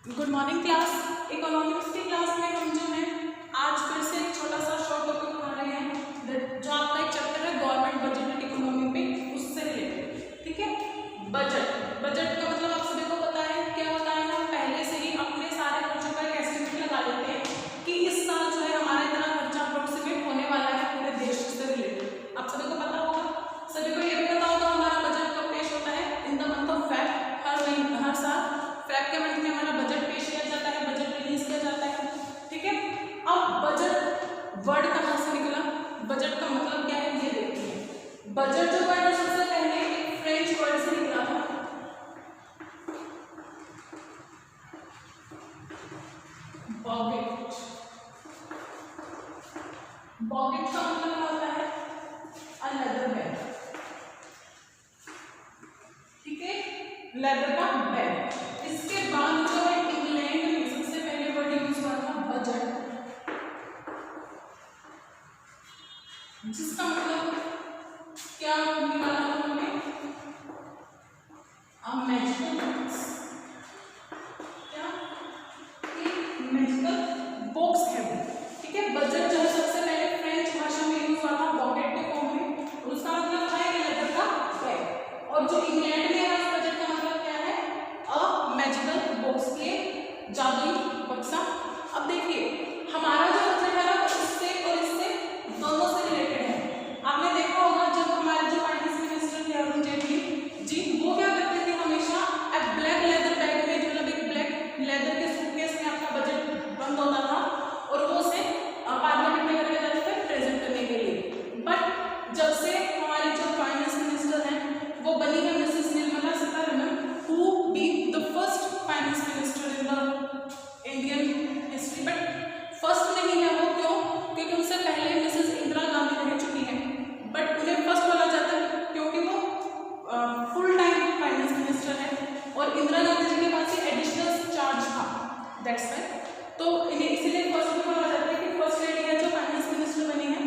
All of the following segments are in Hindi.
Good morning class. इकोनॉमिक्स की क्लास में हम जो है आज फिर से एक छोटा सा शॉर्ट टॉपिक पढ़ा रहे हैं जो आपका एक चैप्टर है गवर्नमेंट बजट एंड इकोनॉमी पे, उससे रिलेटेड। ठीक है, बजट का मतलब आप सभी को पता है क्या होता है। हम पहले से ही अपने सारे खर्चों का एक एस्टिमेट लगा लेते हैं कि इस साल जो है हमारा इतना खर्चा अप्रोक्सीमेट होने वाला है पूरे देश से रिलेटेड। आप सभी को पता होगा, सभी को ये भी पता होगा हमारा बजट कब पेश होता है, in the month of Feb. हर साल फेब के मंथ में हमारा बजट पेश किया जाता है, बजट रिलीज किया जाता है। ठीक है, अब बजट वर्ड कहाँ से निकला, बजट का मतलब क्या है ये देखते हैं। बजट जो वर्ड सबसे पहले एक फ्रेंच वर्ड से निकला था, बॉगेट। बॉगेट का मतलब क्या होता है, अ लेदर बैग। ठीक है, लेदर का बैग। इसके बाद जो है इंग्लैंड में सबसे पहले वर्ड यूज हुआ था बजट, जिसका मतलब क्या निकाला था हमने, मैजिकल बॉक्स। क्या, एक मैजिकल बॉक्स है वो। ठीक है, बजट जो है सबसे पहले फ्रेंच भाषा में यूज हुआ था बॉकेट के फॉर्म में, उसका मतलब है कि लेदर का बैग। और जो इंग्लैंड में है बजट का मतलब क्या है, अ मैजिकल बॉक्स के जादुई बक्सा। अब देखिए हमारा जो बजट है ना उससे और इससे दोनों से रिलेटेड है। आपने देखा होगा जब हमारे जो फाइनेंस मिनिस्टर थे अरुण जेटली जी, वो क्या करते थे हमेशा ब्लैक लेदर बैग में, मतलब एक ब्लैक लेदर के सूटकेस में आपका बजट बंद होता था और वो उसे पार्लियामेंट में लेकर जाते थे प्रेजेंट करने के लिए। बट जब से हमारी जो फाइनेंस मिनिस्टर हैं वो बनी है Mrs Nirmala Sitharaman, who be the first finance minister in the Indian history. But first नहीं है वो, क्यों? क्योंकि उनसे पहले मिसेस इंदिरा गांधी रह चुकी हैं, बट उन्हें फर्स्ट बोला जाता है क्योंकि वो फुल टाइम फाइनेंस मिनिस्टर है और इंदिरा गांधी जी के पास ये एडिशनल चार्ज था, दैट्स व्हाई। तो इन्हें इसीलिए फर्स्ट भी बोला जाता है कि फर्स्ट लेडी है जो फाइनेंस मिनिस्टर बनी है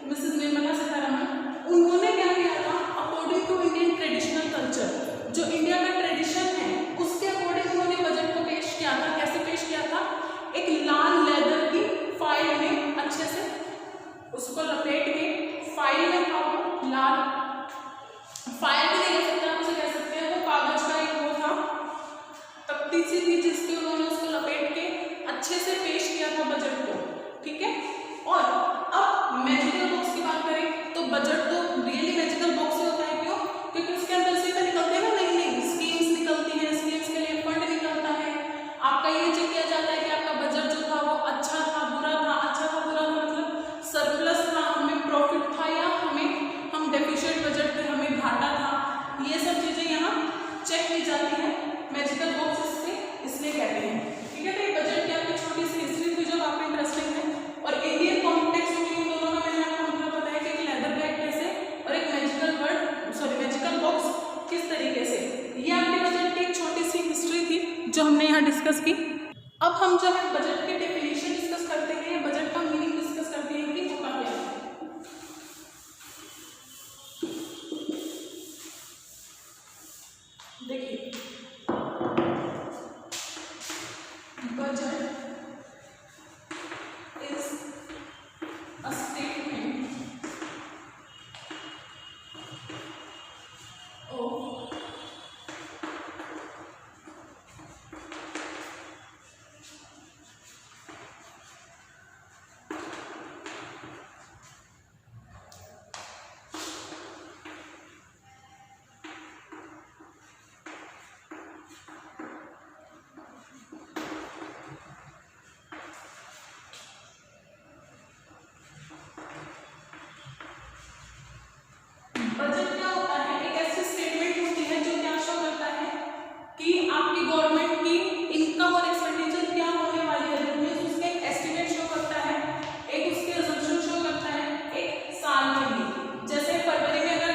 मिसेस निर्मला सीतारमण। उन्होंने क्या किया था, according to Indian traditional culture, जो इंडिया का ट्रेडिशन है उसके अकॉर्डिंग उन्होंने बजट को पेश किया था। कैसे पेश किया था, एक लाल लेदर की फाइल में अच्छे से उसको लपेट के, फाइल में था वो लाल, फाइल भी नहीं कह सकते आप उसे, कह सकते हैं वो कागज का एक वो था, तख्ती सी थी जिसके उन्होंने उसको लपेट के अच्छे से पेश किया था बजट को। ठीक है, और अब मैजिकल बॉक्स की बात करें तो बजट तो रियली मैजिकल बॉक्स ही होता है। क्यों? क्योंकि उसके अंदर से निकलते हैं ना नई नई स्कीम्स निकलती हैं, स्कीम्स के लिए फंड निकलता है। आपका ये चेक किया जाता है कि आपका बजट जो था वो अच्छा था बुरा था। अच्छा था बुरा था मतलब सरप्लस था, हमें प्रॉफिट था, या हम डेफिशिएंट बजट थे, हमें घाटा था। ये सब चीजें यहाँ चेक की जाती है मैजिकल बॉक्स इसलिए कहते हैं। ठीक है, तो ये बजट की आपकी छोटी सी हिस्ट्री थी जो काफी इंटरेस्टिंग है। और इंडियन कॉन्टेक्स्ट में इन दोनों का मैंने आपको मतलब बताया कि एक लेदर बैग कैसे और एक मैजिकल बॉक्स किस तरीके से। ये आपके बजट की एक छोटी सी हिस्ट्री थी जो हमने यहाँ डिस्कस की। अब हम जो है बजट के डेफिनेशन डिस्कस करते हैं, या बजट का मीनिंग डिस्कस करते हैं कि होगा क्या। देखिए budget is a statement of budget क्या होता है, एक ऐसी स्टेटमेंट होती है जो क्या शो करता है कि आपकी गवर्नमेंट की इनकम और एक्सपेंडिचर क्या होने वाली है। उसका एक एस्टिमेट शो करता है, एक उसके असम्पशन शो करता है एक साल के लिए। जैसे फरवरी में अगर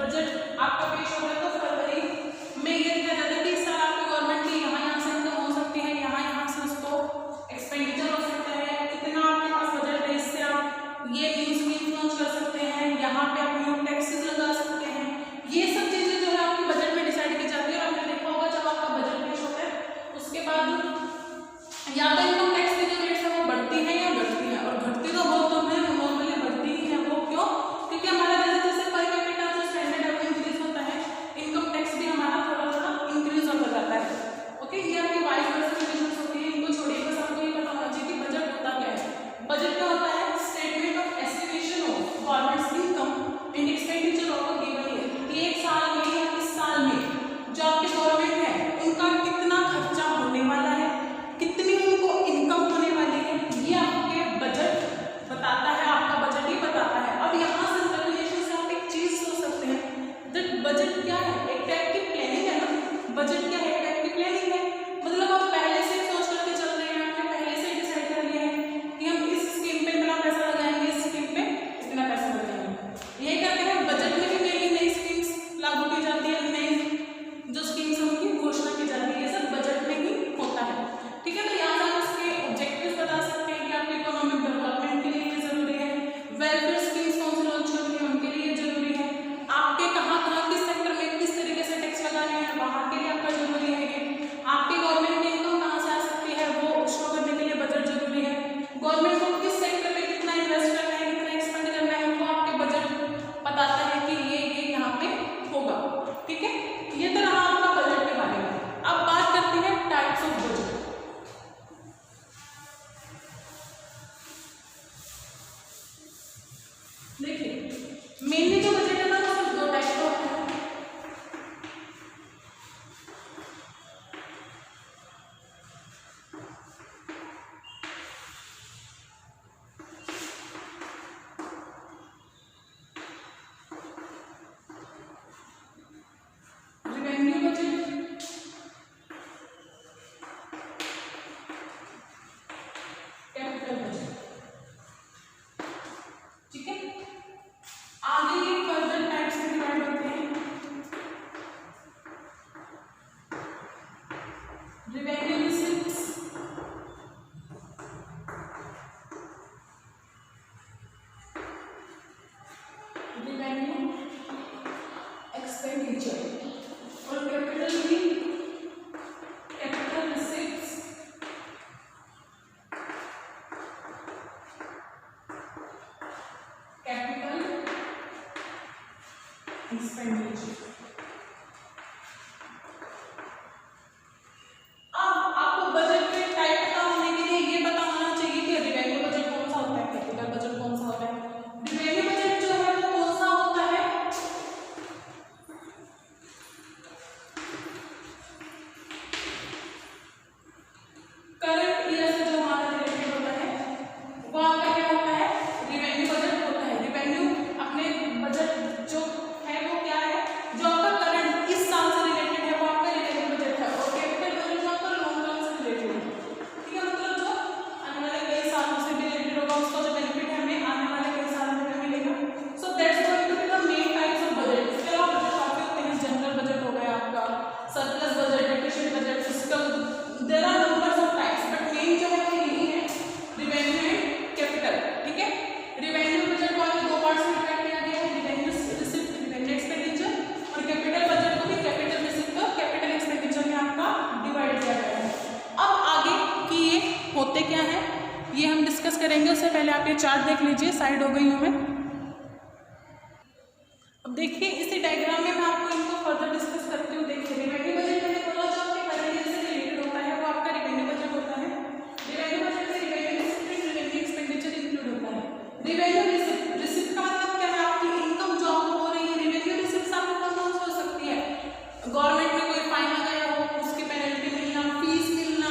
बजट आपका पेश हो रहा है तो फरवरी में ये दिया जाता है कि इस साल आपकी गवर्नमेंट की यहाँ से इनकम हो सकती है, यहाँ से उसको एक्सपेंडिचर हो सकता है, इतना आपके पास बजट है, इससे आप ये न्यूज में लॉन्च कर सकते हैं, यहाँ पे आप न्यू टैक्सेस लगा सकते हैं। ये सब चीजें जो है आपके बजट में डिसाइड की जाती है। और आपने देखा होगा जब आपका बजट पेश होता है उसके बाद revenue receipts, revenue expenditure, और कैपिटल भी कैपिटल receipts, कैपिटल एक्सपेंडिचर। होते क्या है ये हम डिस्कस करेंगे, उससे पहले आप ये चार्ट देख लीजिए। साइड हो गई हूँ मैं। अब देखिए इसी डायग्राम में मैं आपको इनको फर्दर डिस्कस करती हूँ। देखिए रेवेन्यू बजट मैंने बोला जो आपके करंट ईयर से रिलेटेड होता है वो आपका रेवेन्यू बजट होता है। रेवेन्यू बजट में revenue receipt revenue expenditure include होता है। रेवेन्यू रिसीप्ट का मतलब क्या है, आपकी इनकम जो आपको हो रही है। रेवेन्यू रिसीप्ट आपको कौन सी हो सकती है, गवर्नमेंट ने कोई फाइन लगाया हो उसकी पेनल्टी मिलना, फीस मिलना,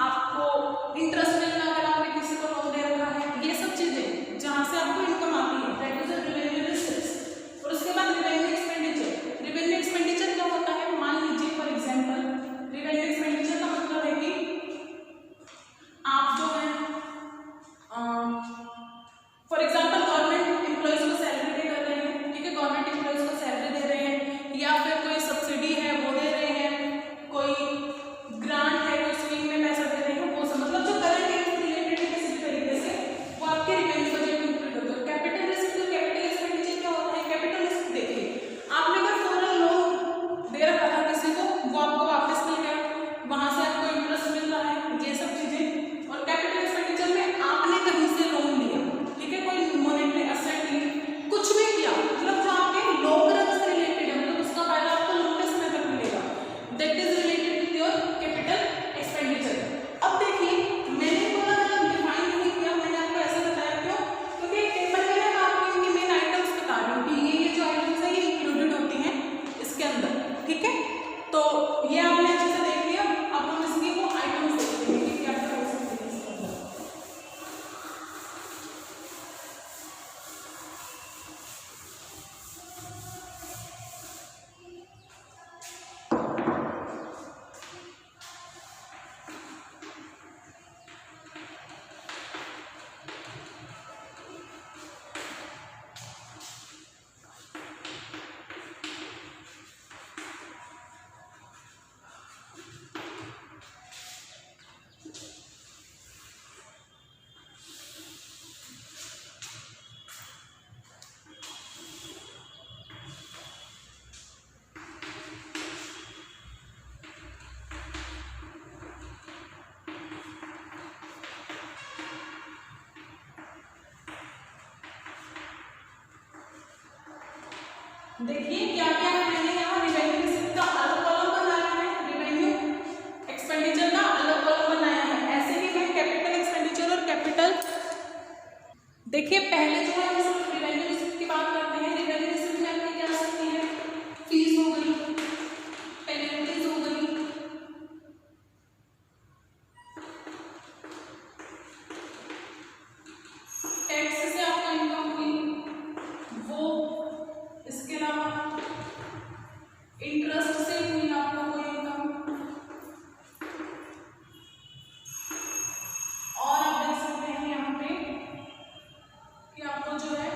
आपको इंटरेस्ट मिलना अगर आपने किसी को लोन दे रखा है, ये सब चीजें जहाँ से आपको इनकम आती है, दैट इज रेवेन्यू रिसीप्ट। और उसके बाद रेवेन्यू एक्सपेंडिचर। रेवेन्यू एक्सपेंडिचर क्या होता है, मान लीजिए फॉर एग्जांपल रेवेन्यू एक्सपेंडिचर का मतलब है कि आप जो है फॉर एग्जांपल गवर्नमेंट एम्प्लॉइज को सैलरी पे कर रहे हैं, ठीक है, गवर्नमेंट एम्प्लॉइज को सैलरी दे रहे हैं, या फिर कोई सब्सिडी है वो दे रहे हैं, कोई ग्रांट है, कोई स्कीम में पैसा दे रहे हैं, वो सब मतलब जो करंट ईयर से रिलेटेड है किसी भी तरीके से वो आपके रेवेन्यू बजट में इंक्लूड होता है। कैपिटल रिसीप्ट और कैपिटल एक्सपेंडिचर क्या होता है। कैपिटल रिसीप्ट देखिए, आपने अगर फॉरन लोन दे रखा था किसी को, वो आपको वापस मिल गया, वहां से आपको इंटरेस्ट मिल रहा है, ये सब चीजें। और कैपिटल एक्सपेंडिचर में आपने कहीं से लोन लिया, ठीक है, कोई मॉनेटरी एसेट ली, कुछ भी किया, मतलब जो आपके लॉन्ग रन से रिलेटेड है, मतलब उसका फायदा आपको लंबे समय तक मिलेगा, that is related with your capital expenditure. अब देखिए मैंने बोला डिफाइन नहीं किया, मैंने आपको ऐसे बताया क्यों, क्योंकि टेबल में मैं आपको इनकी मेन आइटम्स बता रही हूँ कि ये जो आइटम्स है ये इंक्लूडेड होती हैं इसके अंदर, ठीक है। तो ये आपने अच्छे से देख लिया। अब हम इसकी वो आइटम्स देखते हैं कि क्या क्या हो सकते हैं इसके अंदर। देखिए क्या क्या है, मैंने यहाँ रेवेन्यू रिसीप्ट का अलग कॉलम बनाया है, रेवेन्यू एक्सपेंडिचर का अलग कॉलम बनाया है। ऐसे ही मैं कैपिटल एक्सपेंडिचर और कैपिटल, देखिए पहले जो है हम सिर्फ रेवेन्यू रिसीप्ट की बात करते हैं। रेवेन्यू रिसीप्ट में आपकी क्या आ सकती है, फीस हो गई, पेनल्टीज हो गई, टैक्स से आपको इनकम हुई वो, इसके अलावा इंटरेस्ट से हुई आपको कोई इनकम, और आप देख सकते हैं यहाँ पे कि आपको जो है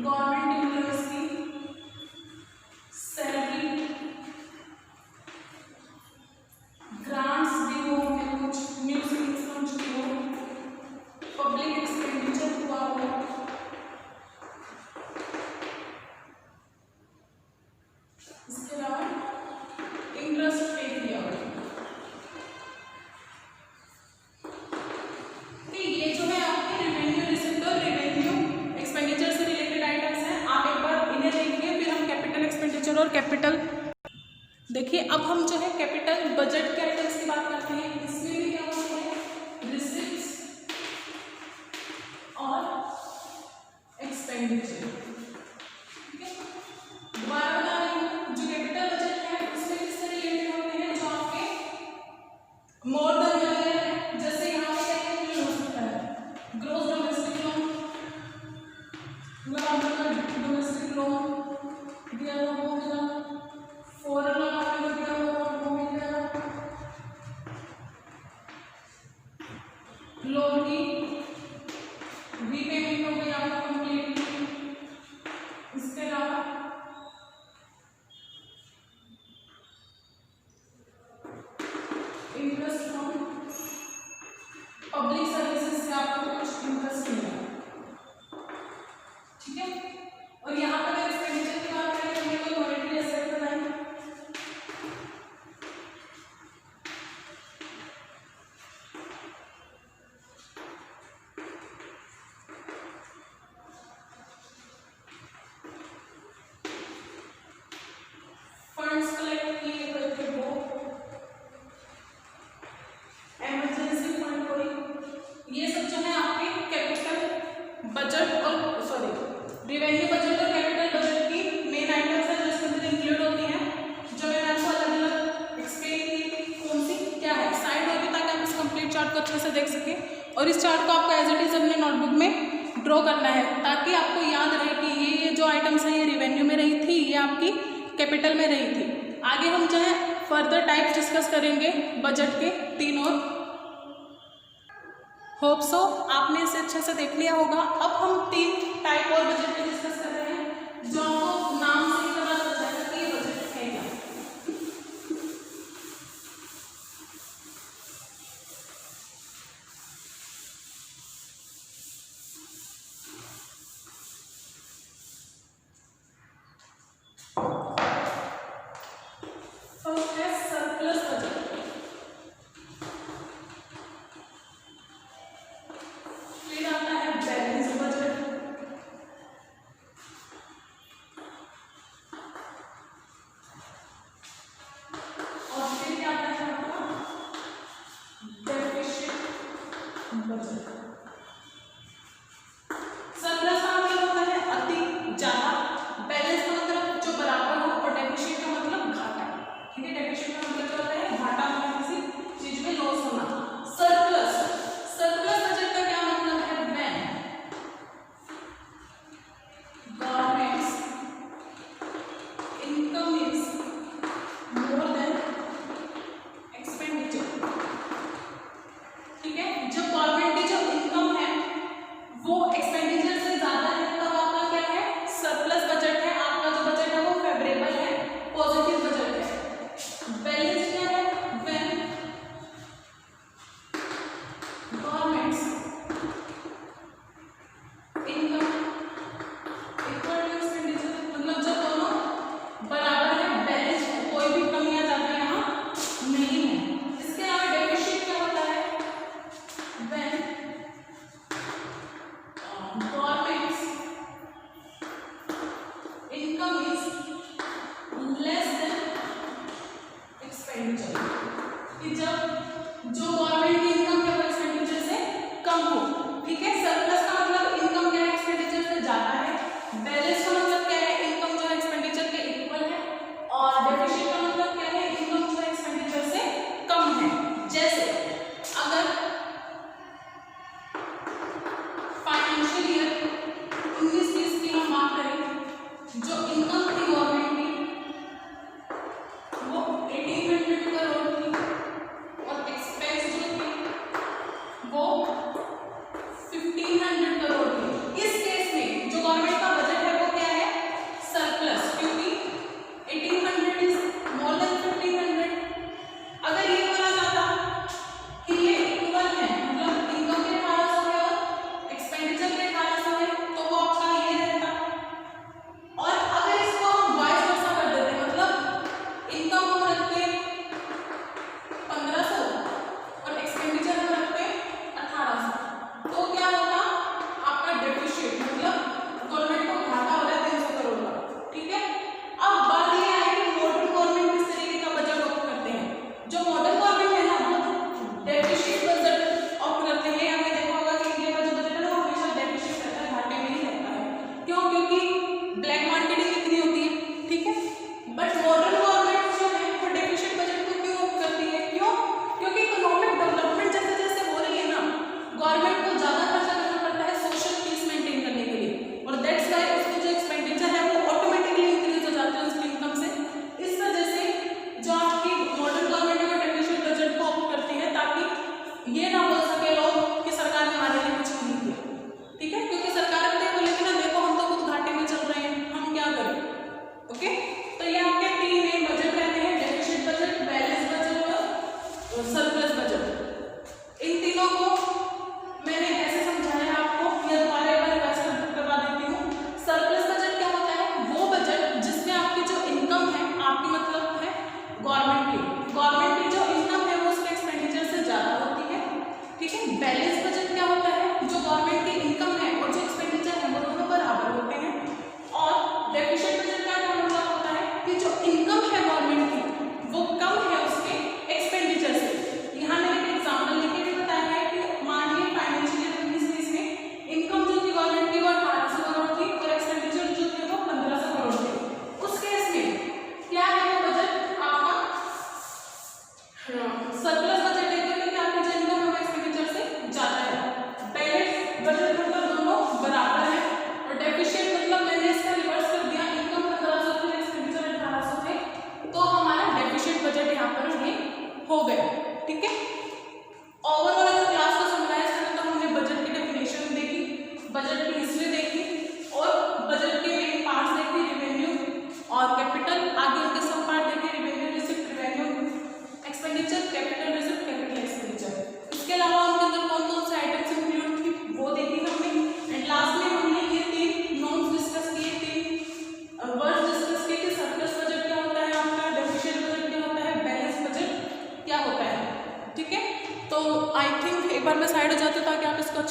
गवर्नमेंट एम्प्लॉयज की सैलरी, ग्रांट्स भी हुए होंगे, कुछ म्यूजिक फंड भी हो, पब्लिक एक्सपेंडिचर हुआ हो, इसके अलावा इंटरेस्ट पे किया हो। ये जो है आपके रेवेन्यू रिसिप्ट और रेवेन्यू एक्सपेंडिचर से रिलेटेड आइटम्स हैं, आप एक बार इन्हें देखिए, फिर हम कैपिटल एक्सपेंडिचर और कैपिटल देखिए। अब हम जो है कैपिटल बजट के आइटम्स की बात करते हैं। इसमें भी क्या होते हैं, रिसिप्ट्स और एक्सपेंडिचर। ठीक है, दोबारा बता रही हूँ, जो कैपिटल बजट है उसमें किससे रिलेटेड होते हैं, जो आपके मोर देन ईयर है, जैसे यहाँ पे क्या हो सकता है, gross domestic loan, domestic loan दिया हुआ होगा, फॉरेन लोन आपने दिया होगा वो मिल जाएगा, लोन की रीपेमेंट हो गई आपका कंप्लीट। इसके अलावा इंटरेस्ट फ्रॉम पब्लिक सर्विसेज से आपको कुछ इंटरेस्ट मिला। ठीक है, और यहाँ पर अगर एक्सपेंडिचर की बात करें तो हमें कोई मॉनेटरी एसेट बताएंगे। फंड्स कलेक्ट किए गए थे वो, इमरजेंसी फंड कोई, ये सब जो है आपके कैपिटल बजट और सॉरी रेवेन्यू बजट और कैपिटल बजट की मेन आइटम्स है जो इसके अंदर इंक्लूड होती हैं, जो मैंने आपको अलग अलग एक्सप्लेन की कौन सी क्या है साइड होगी, ताकि आप इस कंप्लीट चार्ट को अच्छे से देख सकें। और इस चार्ट को आपको एज इट इज अपने नोटबुक में ड्रॉ करना है, ताकि आपको याद रहे कि ये जो आइटम्स हैं ये रेवेन्यू में रही थी, ये आपकी कैपिटल में रही थी। आगे हम जो है फर्दर टाइप्स डिस्कस करेंगे बजट के तीन और। होप सो आपने इसे अच्छे से देख लिया होगा। अब हम तीन टाइप और बजट पे डिस्कस कर रहे हैं, जो आपको नाम से ही पता चल जाएगा कि ये बजट है क्या। फर्स्ट है सरप्लस बजट, फिर आता है बैलेंस बजट,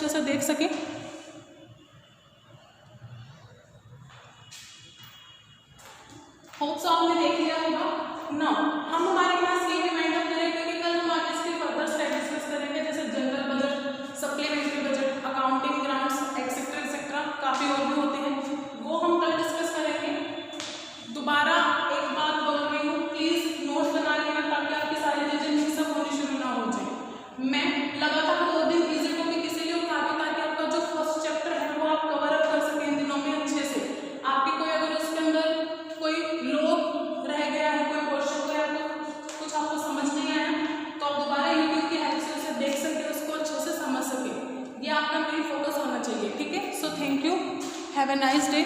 अच्छे से देख सकें। होप सो आपने देख लिया होगा। नाउ हम हमारे क्लास ये रिमाइंड अप करें क्योंकि कल हम आगे इसके फर्दर स्टेप डिस्कस करेंगे, जैसे general budget, supplementary budget, accounting grants etcetera etcetera, काफ़ी और भी होते हैं, वो हम कल डिस्कस करेंगे। दोबारा एक बात बोल रही हूँ, प्लीज़ नोट्स बना लेना ताकि आपकी सारी चीज़ें मिक्सअप होनी शुरू ना हो जाए। मैं लगातार 2 दिन इजी टॉपिक इसीलिए उठा रही हूँ ताकि आपका जो फर्स्ट चैप्टर है वो आप कवर अप कर सकें इन दिनों में अच्छे से। आपकी कोई अगर उसके अंदर कोई लोग रह गया है, कोई क्वेश्चन कोई आपको कुछ आपको समझ नहीं आया तो आप दोबारा यूट्यूब की हेल्प से उसे देख सके, उसको अच्छे से समझ सके। ये आपका मेन फोकस होना चाहिए, ठीक है। So thank you, have a nice day.